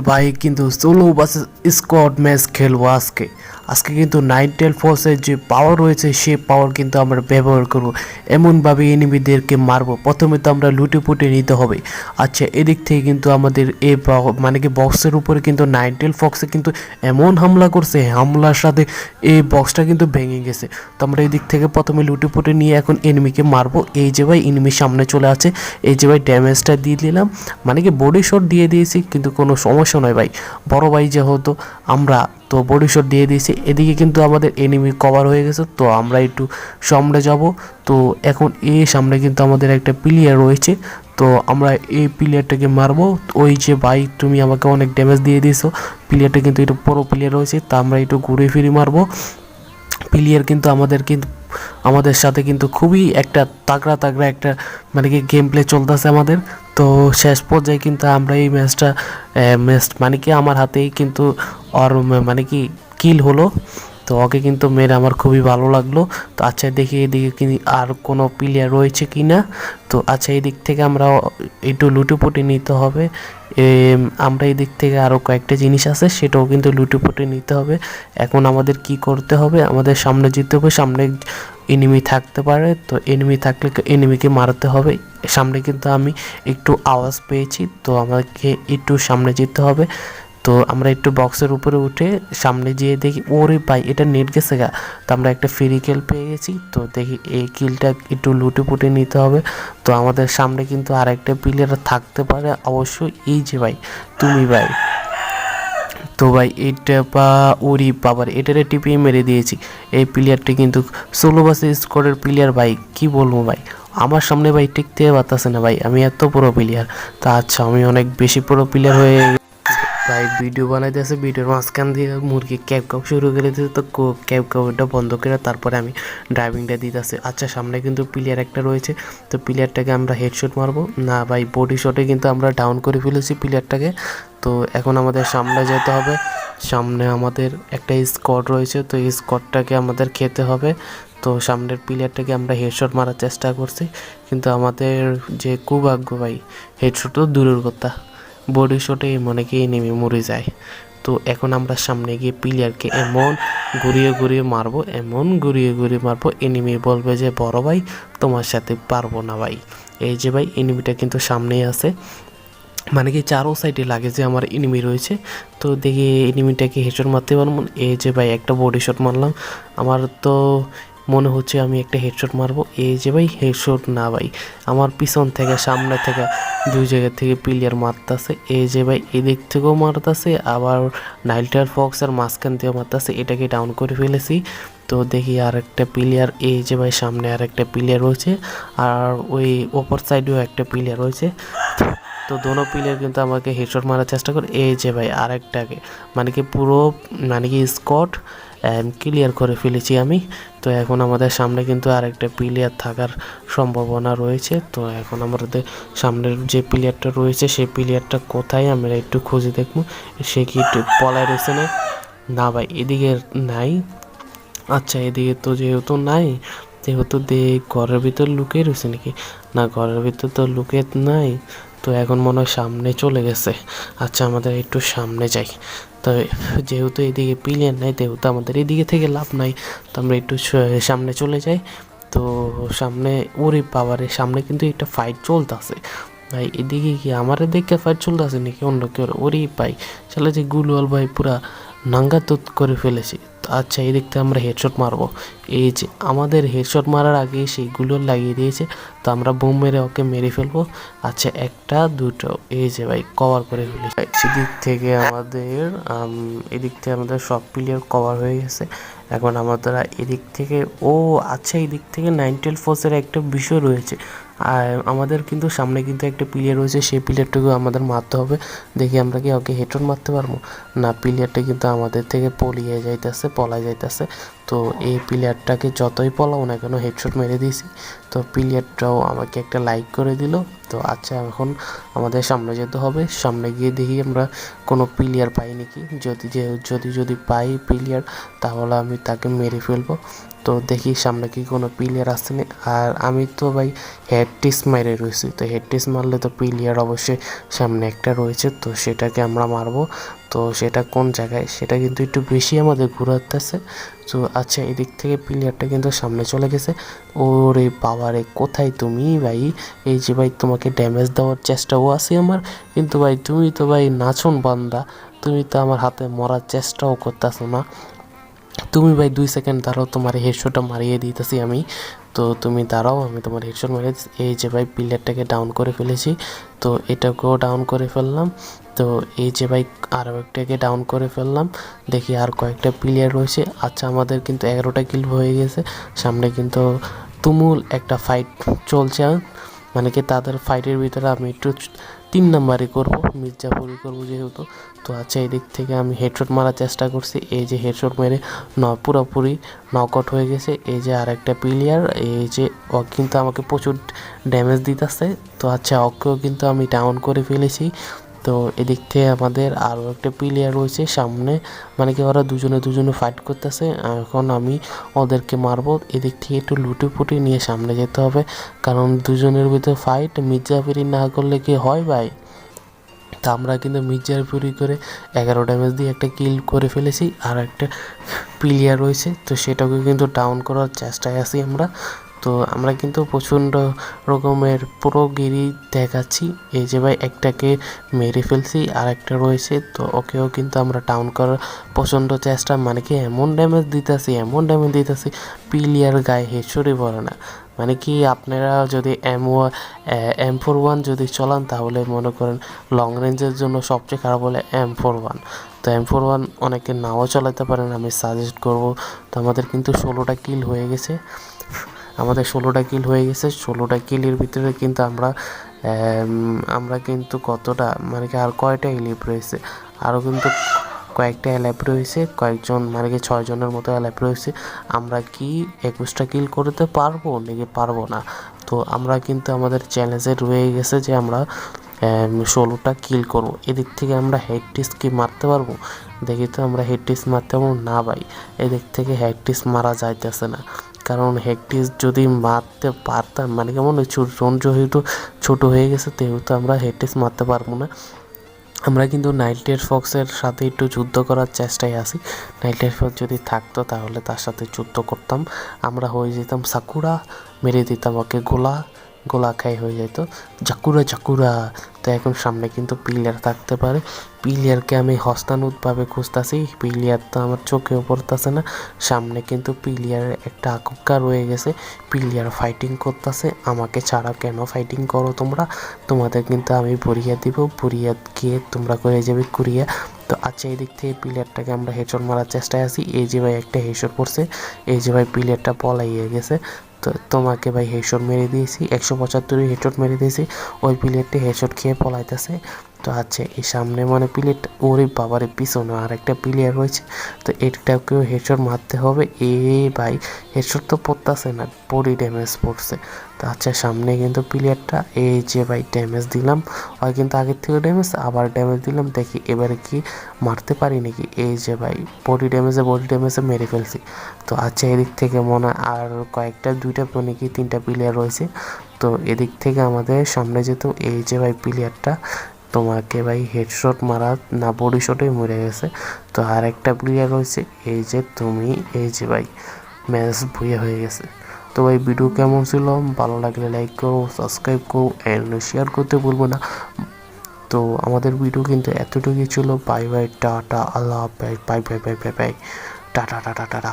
ভাই কিন্তু solo versus squad match খেলবো আজকে আজকে কিন্তু নাইনটেল ফোর্সের যে পাওয়ার রয়েছে সে পাওয়ার কিন্তু আমরা ব্যবহার করব এমনভাবে এনিমিদেরকে মারবো। প্রথমে তো আমরা লুটে পুটে নিতে হবে। আচ্ছা, এদিক থেকে কিন্তু আমাদের মানে কি বক্সের উপরে কিন্তু নাইনটেল ফক্সে কিন্তু এমন হামলা করছে, হামলার সাথে এই বক্সটা কিন্তু ভেঙে গেছে। তো আমরা এদিক থেকে প্রথমে লুটে পুটে নিয়ে এখন এনিমিকে মারবো। এই যে ভাই এনিমির সামনে চলে আছে, এই যে ভাই ড্যামেজটা দিয়ে দিলাম, মানে কি বডি শট দিয়ে দিয়েছি, কিন্তু কোনো সমস্যা নয় ভাই, বড় ভাই যেহেতু আমরা তো বডি শট দিয়ে দিয়েছি। এদিকে কিন্তু আমাদের এনিমি কভার হয়ে গেছে, তো আমরা একটু সামনে যাব। তো এখন এই সামনে কিন্তু আমাদের একটা প্লেয়ার রয়েছে, তো আমরা এই প্লেয়ারটাকে মারবো। ওই যে ভাই তুমি আমাকে অনেক ড্যামেজ দিয়ে দিয়েছো, প্লেয়ারটা কিন্তু একটু বড় প্লেয়ার রয়েছে, তা আমরা একটু ঘুরে ফিরে মারবো। প্লেয়ার কিন্তু আমাদের সাথে কিন্তু খুবই একটা তাগড়া তাগড়া একটা মানে কি গেম প্লে চলতেছে আমাদের। তো শেষ পর্যায়ে কিন্তু আমরা এই ম্যাচটা মানে কি আমার হাতেই কিন্তু মানে কি কিল হলো। তো ওকে কিন্তু মেরে আমার খুবই ভালো লাগলো। তো আচ্ছা, দেখি এদিকে কি আর কোনো প্লেয়ার রয়েছে কি না। তো আচ্ছা, এই দিক থেকে আমরা একটু লুটোপুটি নিতে হবে। আমরা এই দিক থেকে আরও কয়েকটা জিনিস আছে, সেটাও কিন্তু লুটোপুটি নিতে হবে। এখন আমাদের কি করতে হবে, আমাদের সামনে যেতে হবে। সামনে এনিমি থাকতে পারে, তো এনিমি থাকলে এনিমিকে মারতে হবে। সামনে কিন্তু আমি একটু আওয়াজ পেয়েছি, তো আমাকে একটু সামনে যেতে হবে। তো আমরা একটু বক্সের উপরে উঠে সামনে যেয়ে দেখি, ওরে ভাই এটা নেট গেছে গা। তো আমরা একটা ফ্রি কিল পেয়ে গেছি। তো দেখি এই কিলটা একটু লুটে পুটে নিতে হবে। তো আমাদের সামনে কিন্তু আর একটা প্লেয়ার থাকতে পারে অবশ্যই। এই যে ভাই তুমি ভাই, তো ভাই এটা ওরি বাবার এটারে টিপিয়ে মেরে দিয়েছি। এই প্লেয়ারটি কিন্তু সোলো ভার্সেস স্কোয়াডের প্লেয়ার ভাই, কি বলবো ভাই, আমার সামনে ভাই টিকতে পারতেছে না ভাই, আমি এত পুরো প্লেয়ার। তা আচ্ছা, আমি অনেক বেশি পুরো প্লেয়ার হয়ে ভাই ভিডিও বানাইতেছে, ভিডিওর মাঝখান দিয়ে মুরগি ক্যাব কাপ শুরু করে দিতে, তো ক্যাব কাপটা বন্ধ করে তারপরে আমি ড্রাইভিংটা দিতেছি। আচ্ছা, সামনে কিন্তু প্লেয়ার একটা রয়েছে, তো প্লেয়ারটাকে আমরা হেডশট মারবো না ভাই, বডি শটে কিন্তু আমরা ডাউন করে ফেলেছি প্লেয়ারটাকে। তো এখন আমাদের সামনে যেতে হবে। সামনে আমাদের একটা স্কোয়াড রয়েছে, তো এই স্কোয়াডটাকে আমাদের খেতে হবে। তো সামনের প্লেয়ারটাকে আমরা হেডশট মারার চেষ্টা করছি, কিন্তু আমাদের যে কুভাগ্য ভাই, হেডশট তো দূরের কথা, বডি শটে মনে কি নেমে মরে যায়। তো এখন আমরা সামনে গিয়ে প্লেয়ারকে এমন ঘুরিয়ে ঘুরিয়ে মারবো, এমন ঘুরিয়ে ঘুরিয়ে মারবো, এনিমি বলবে যে বড় ভাই তোমার সাথে পারবো না ভাই। এই যে ভাই এনিমিটা কিন্তু সামনেই আছে, মানে কি চারো সাইডে লাগে যে আমার এনিমি রয়েছে। তো দেখি এনিমিটাকে হেডশট মারতে পারবো। এই যে ভাই একটা বডি শট মারলাম, আমার তো মনে হচ্ছে আমি একটা হেডশট মারবো। এই যে ভাই হেডশট না ভাই, আমার পিছন থেকে সামনে থেকে দুই জায়গা থেকে প্লেয়ার মারতেছে। এই যে ভাই এদিক থেকেও মারতেছে, আবার নাইলটার ফক্সের মাঝখান থেকেও মারতেছে, এটাকে ডাউন করে ফেলেছি। তো দেখি আর একটা প্লেয়ার, এই যে ভাই সামনে আর একটা প্লেয়ার রয়েছে, আর ওই ওপর সাইডেও একটা প্লেয়ার রয়েছে। তো দোনো প্লেয়ার কিন্তু আমাকে হেডশট মারার চেষ্টা করে। এই যে ভাই আরেকটাকে মানে কি পুরো মানে কি স্কট ক্লিয়ার করে ফেলেছি আমি। তো এখন আমাদের সামনে কিন্তু আরেকটা প্লেয়ার থাকার সম্ভাবনা রয়েছে। তো এখন আমাদের সামনের যে প্লেয়ারটা রয়েছে সেই প্লেয়ারটা কোথায় আমরা একটু খুঁজে দেখবো। সে কি পলায় রয়েছে না, না ভাই এদিকে নাই। আচ্ছা, এদিকে তো যেহেতু নাই, যেহেতু ঘরের ভিতর লুকিয়ে রয়েছে নাকি, না ঘরের ভিতর তো লুকিয়ে নাই। তো এখন মনে হয় সামনে চলে গেছে। আচ্ছা, আমাদের একটু সামনে যাই। তো যেহেতু এদিকে প্লেয়ার নাই, যেহেতু আমাদের এদিকে থেকে লাভ নাই, তো আমরা একটু সামনে চলে যাই। তো সামনে ওরে বাবারে, সামনে কিন্তু একটা ফাইট চলতেছে ভাই। এদিকে কি আমার দেখে ফাইট চলতেছে নাকি অন্য কেউ? ওরে ভাই চলে যে গুলওয়াল ভাই পুরা নাঙ্গাতুত করে ফেলেছি। আচ্ছা, এই দিকতে আমরা হেডশট মারবো। এই যে আমাদের হেডশট মারার আগে সেইগুলো লাগিয়ে দিয়েছে, তো আমরা বোম মেরে ওকে মেরে ফেলবো। আচ্ছা, একটা দুটো, এই যে ভাই কভার করে ফেলেছি। সেদিক থেকে আমাদের এদিক থেকে আমাদের সব প্লেয়ার কভার হয়ে গেছে। এখন আমাদের এদিক থেকে আচ্ছা, এদিক থেকে নাইনটেল ফোর্সের একটা বিষয় রয়েছে। আর আমাদের কিন্তু সামনে কিন্তু একটা প্লেয়ার রয়েছে, সেই প্লেয়ারটাকে আমাদের মারতে হবে। দেখি আমরা কি ওকে হেডশট মারতে পারবো না, প্লেয়ারটা কিন্তু আমাদের থেকে পলায় যাইতেছে। তো তো এই প্লেয়ারটাকে যতই পলাও না কেন হেডশট মেরে দিয়েছি। তো প্লেয়ারটাও আমাকে একটা লাইক করে দিল। তো আচ্ছা, এখন আমাদের সামনে যেতে হবে। সামনে গিয়ে দেখি আমরা কোনো প্লেয়ার পাই নাকি। যদি পাই প্লেয়ার, তাহলে আমি তাকে মেরে ফেলবো। তো দেখি সামনে কি কোনো প্লেয়ার আসেনি। আর আমি তো ভাই হেড টিস মেরে রয়েছি, তো হেড টিস মারলে তো প্লেয়ার অবশ্যই সামনে একটা রয়েছে, তো সেটাকে আমরা মারবো। তো সেটা কোন জায়গায়, সেটা কিন্তু একটু বেশি আমাদের ঘুরাতেছে। তো আচ্ছা, এদিক থেকে প্লেয়ারটা কিন্তু সামনে চলে গেছে। ওরে বাবারে, কোথায় তুমি ভাই? এই যে ভাই তোমাকে ড্যামেজ দেওয়ার চেষ্টাও আছে আমার, কিন্তু ভাই তুমি তো ভাই নাচন বান্দা, তুমি তো আমার হাতে মরার চেষ্টাও করতেছো না। তুমি ভাই 2 সেকেন্ড দাঁড়াও, তোমার হেডশটটা মারিয়ে দিতেছি আমি। তো তুমি দাঁড়াও, আমি তোমার হেডশট মারিয়ে দিচ্ছি। এই যে ভাই প্লেয়ারটাকে ডাউন করে ফেলেছি, তো এটাকেও ডাউন করে ফেললাম। তো এই যে ভাই আরও একটাকে ডাউন করে ফেললাম। দেখি আর কয়েকটা প্লেয়ার রয়েছে। আচ্ছা, আমাদের কিন্তু 11টা কিল হয়ে গেছে। সামনে কিন্তু তুমুল একটা ফাইট চলছে, মানে কি তাদের ফাইটের ভিতরে আমি একটু 3 নাম্বারই করবো, মির্জাপুরি করবো যেহেতু। তো আচ্ছা, এদিক থেকে আমি হেডশট মারার চেষ্টা করছি। এই যে হেডশট মেরে পুরোপুরি নকআউট হয়ে গেছে। এই যে আর একটা প্লেয়ার, এই যে ও কিন্তু আমাকে প্রচুর ড্যামেজ দিতেছে। তো আচ্ছা, ওকেও কিন্তু আমি ডাউন করে ফেলেছি। তো এদিক থেকে আমাদের আরও একটা প্লেয়ার রয়েছে সামনে, মানে কি ওরা দুজনে ফাইট করতেছে। এখন আমি ওদেরকে মারবো। এদিক থেকে একটু লুটিপুটি নিয়ে সামনে যেতে হবে, কারণ দুজনের ভিতরে ফাইট। মির্জাফিরি না করলে কি হয় ভাই? তা আমরা কিন্তু মির্জাফিরি করে 11 ড্যামেজ দিয়ে একটা কিল করে ফেলেছি। আর একটা প্লেয়ার রয়েছে, তো সেটাকে কিন্তু ডাউন করার চেষ্টায় আছি আমরা। তো আমরা কিন্তু প্রচণ্ড রকমের প্রোগিরি দেখাচ্ছি। এই যে ভাই একটাকে মেরে ফেলছি, আর একটা রয়েছে, তো ওকেও কিন্তু আমরা ডাউন করার প্রচণ্ড চেষ্টা, মানে কি এমন ড্যামেজ দিতেছি প্লেয়ার গায়ে হেডশটই পড়ে না। মানে কি আপনারা যদি M41 যদি চলান, তাহলে মনে করেন লং রেঞ্জের জন্য সবচেয়ে খারাপ হলে M41। তো M41 অনেকে নাও চালাতে পারেন, আমি সাজেস্ট করব। তো আমাদের কিন্তু 16টা কিল হয়ে গেছে। 16টা কিলের ভিতরে কিন্তু আমরা কিন্তু কতটা, মানে কি আর কয়টা এলিপ রয়েছে, আরও কিন্তু কয়েকটা অ্যালাইভ রয়েছে, কয়েকজন, মানে কি 6 জনের মতো অ্যালাইভ রয়েছে। আমরা কি 21টা কিল করতে পারবো নাকি পারবো না? তো আমরা কিন্তু আমাদের চ্যালেঞ্জে রয়ে গেছে যে আমরা 16টা কিল করবো। এদিক থেকে আমরা হেড টিস কি মারতে পারবো? দেখি তো আমরা হেড টিস মারতে পারবো না ভাই। এদিক থেকে হেড টিস মারা যাইতেছে না, কারণ হেডটিস যদি মারতে পারতাম, মানে কেমন জোন যেহেতু ছোটো হয়ে গেছে, সেহেতু আমরা হেডটিস মারতে পারবো না। আমরা কিন্তু নাইটের ফক্সের সাথে একটু যুদ্ধ করার চেষ্টায় আছি। নাইটের ফক্স যদি থাকতো তাহলে তার সাথে যুদ্ধ করতাম, আমরা হয়ে যেতাম সাকুরা, মেরে দিতাম ওকে গোলা খাই হয়ে যেত জাকুরা। তো এখন সামনে কিন্তু প্লেয়ার থাকতে পারে। প্লেয়ারকে আমি হস্তানুতভাবে খুঁজতেছি, প্লেয়ার তো আমার চোখেও পড়তেছে না। সামনে কিন্তু প্লেয়ারের একটা আকাঙ্ক্ষা রয়ে গেছে, প্লেয়ার ফাইটিং করতেছে। আমাকে ছাড়া কেন ফাইটিং করো তোমরা? তোমাদের কিন্তু আমি বরিয়া দিব, বরিয়া গিয়ে তোমরা করে যাবে কুরিয়া। তো আচ্ছা, এই দিক থেকে প্লেয়ারটাকে আমরা হেডশট মারার চেষ্টায় আছি। এই যে ভাই একটা হেডশট পড়ছে, এই যে ভাই প্লেয়ারটা পলাইয়ে গেছে। তো তোমাকে ভাই হেডশট মেরে দিয়েছি, 175 হেডশট মেরে দিয়েছি। ওই প্লেয়ারটি হেডশট খেয়ে পলাইতেছে। তো আচ্ছা, এই সামনে মানে প্লেয়ারটা, ওরে বাবারে পিছনে আর একটা প্লেয়ার রয়েছে, তো এটাকেও হেডশট মারতে হবে। ভাই হেডশট তো পড়তেছে না, বডি ড্যামেজ পড়ছে। তো আচ্ছা, সামনে কিন্তু প্লেয়ারটা, এই যে ভাই ড্যামেজ দিলাম, হয় কিন্তু আগের থেকে আবার ড্যামেজ দিলাম। দেখি এবারে কি মারতে পারি নাকি। এই যে ভাই বডি ড্যামেজে মেরে ফেলছি। তো আচ্ছা, এদিক থেকে মনে হয় আর কয়েকটা 2টা নাকি 3টা প্লেয়ার রয়েছে। তো এদিক থেকে আমাদের সামনে যেত। এই যে ভাই প্লেয়ারটা তোমাকে ভাই হেডশট মারা না, বডি শটেই মরে গেছে। তো আর একটা প্লেয়ার রয়েছে, এই যে তুমি, এই যে ভাই ম্যাচ ভুয়ে হয়ে গেছে। তো ভাই ভিডিও কেমন ছিল? ভালো লাগলে লাইক করো, সাবস্ক্রাইব করো, অ্যান্ড শেয়ার করতে ভুলবো না। তো আমাদের ভিডিও কিন্তু এতটুকুই ছিল। বাই বাই, টাটা, আল্লাহ হাফেজ, bye bye bye bye bye, tata tata tata.